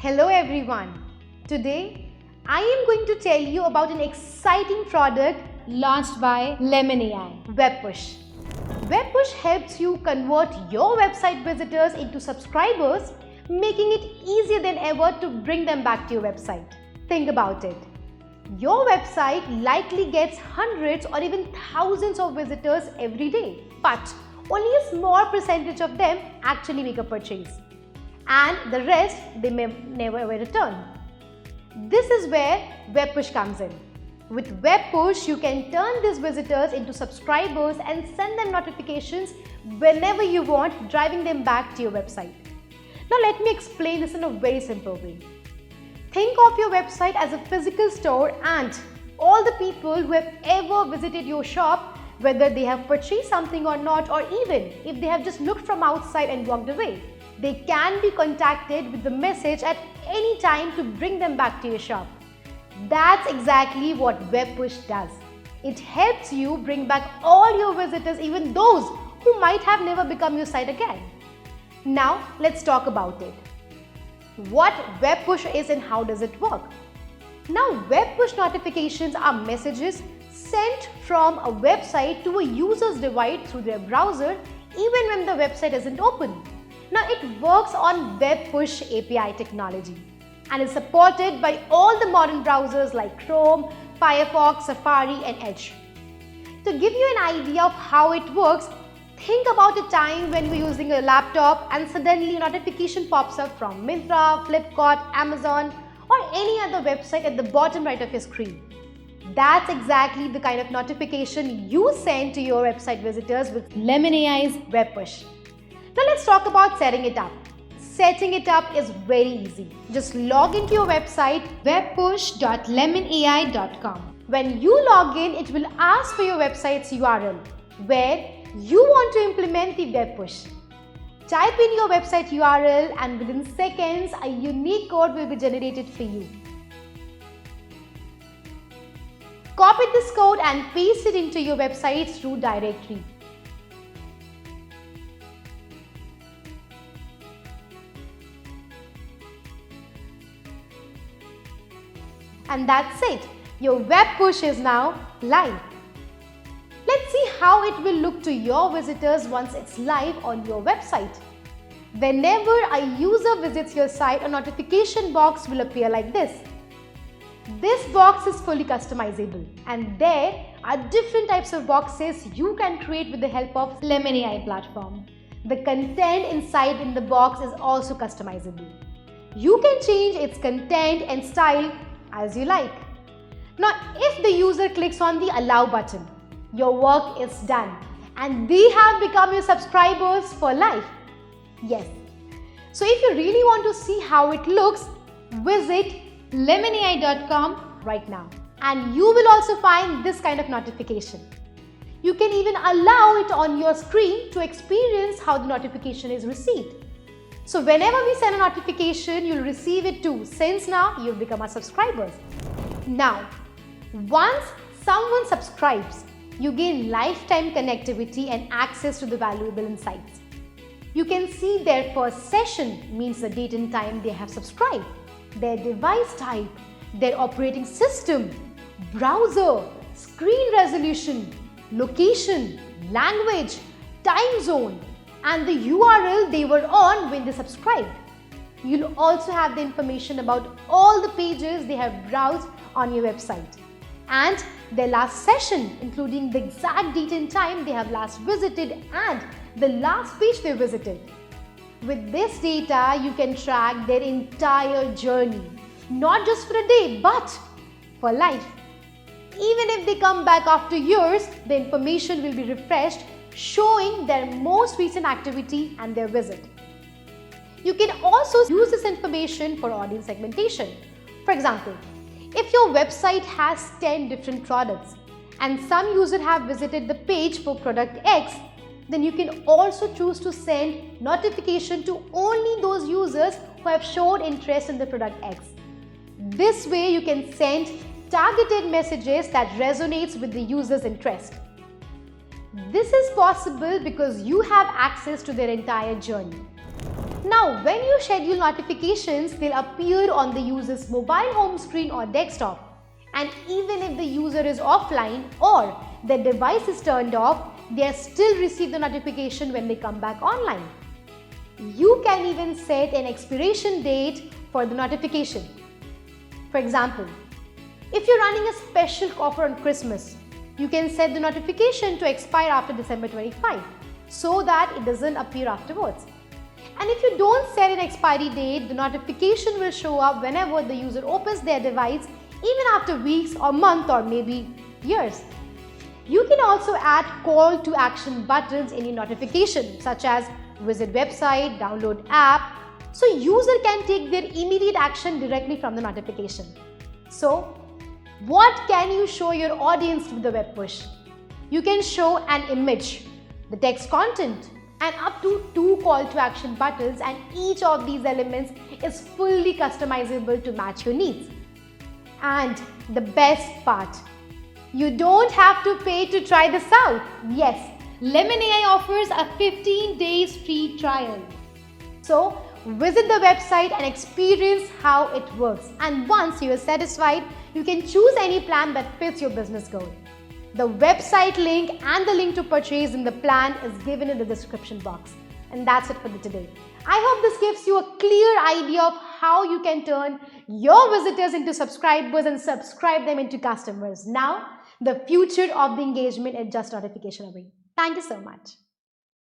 Hello everyone. Today I am going to tell you about an exciting product launched by LeminAi, Web Push. Web Push helps you convert your website visitors into subscribers, making it easier than ever to bring them back to your website. Think about it. Your website likely gets hundreds or even thousands of visitors every day, but only a small percentage of them actually make a purchase. And the rest, they may never ever return. This is where Web Push comes in. With Web Push, you can turn these visitors into subscribers and send them notifications whenever you want, driving them back to your website. Now let me explain this in a very simple way. Think of your website as a physical store, and all the people who have ever visited your shop, whether they have purchased something or not, or even if they have just looked from outside and walked away, they can be contacted with the message at any time to bring them back to your shop. That's exactly what Web Push does. It helps you bring back all your visitors, even those who might have never become your site again. Now let's talk about it. What Web Push is and how does it work? Now, Web Push notifications are messages sent from a website to a user's device through their browser even when the website isn't open. Now, it works on Web Push API technology and is supported by all the modern browsers like Chrome, Firefox, Safari and Edge. To give you an idea of how it works, think about a time when you're using a laptop and suddenly a notification pops up from Myntra, Flipkart, Amazon or any other website at the bottom right of your screen. That's exactly the kind of notification you send to your website visitors with LeminAi's Web Push. Now let's talk about setting it up. Setting it up is very easy. Just log into your website webpush.leminai.com. When you log in, it will ask for your website's URL where you want to implement the Web Push. Type in your website URL and within seconds, a unique code will be generated for you. Copy this code and paste it into your website's root directory. And that's it. Your Web Push is now live. Let's see how it will look to your visitors once it's live on your website. Whenever a user visits your site, a notification box will appear like this. This box is fully customizable, and there are different types of boxes you can create with the help of LeminAi platform. The content inside in the box is also customizable. You can change its content and style as you like. Now, if the user clicks on the Allow button, your work is done and they have become your subscribers for life. Yes. So if you really want to see how it looks, visit leminai.com right now. And you will also find this kind of notification. You can even allow it on your screen to experience how the notification is received. So whenever we send a notification, you'll receive it too, since now you've become our subscribers. Now, once someone subscribes, you gain lifetime connectivity and access to the valuable insights. You can see their first session, means the date and time they have subscribed, their device type, their operating system, browser, screen resolution, location, language, time zone, and the URL they were on when they subscribed. You'll also have the information about all the pages they have browsed on your website and their last session, including the exact date and time they have last visited and the last page they visited. With this data, you can track their entire journey, not just for a day, but for life. Even if they come back after years, the information will be refreshed, showing their most recent activity and their visit. You can also use this information for audience segmentation. For example, if your website has 10 different products and some users have visited the page for product X, then you can also choose to send notification to only those users who have showed interest in the product X. This way you can send targeted messages that resonates with the user's interest. This is possible because you have access to their entire journey. Now, when you schedule notifications, they'll appear on the user's mobile home screen or desktop. And even if the user is offline or their device is turned off, they still receive the notification when they come back online. You can even set an expiration date for the notification. For example, if you're running a special offer on Christmas, you can set the notification to expire after December 25 so that it doesn't appear afterwards. And if you don't set an expiry date, the notification will show up whenever the user opens their device, even after weeks or months or maybe years. You can also add call to action buttons in your notification, such as visit website, download app, so user can take their immediate action directly from the notification. So, what can you show your audience with the web push? You can show an image, the text content, and up to 2 call to action buttons, and each of these elements is fully customizable to match your needs. And the best part, you don't have to pay to try this out. Yes, LeminAi offers a 15 days free trial. So visit the website and experience how it works. And once you are satisfied, you can choose any plan that fits your business goal. The website link and the link to purchase in the plan is given in the description box. And that's it for today. I hope this gives you a clear idea of how you can turn your visitors into subscribers and subscribe them into customers. Now, the future of the engagement is just notification away. Thank you so much.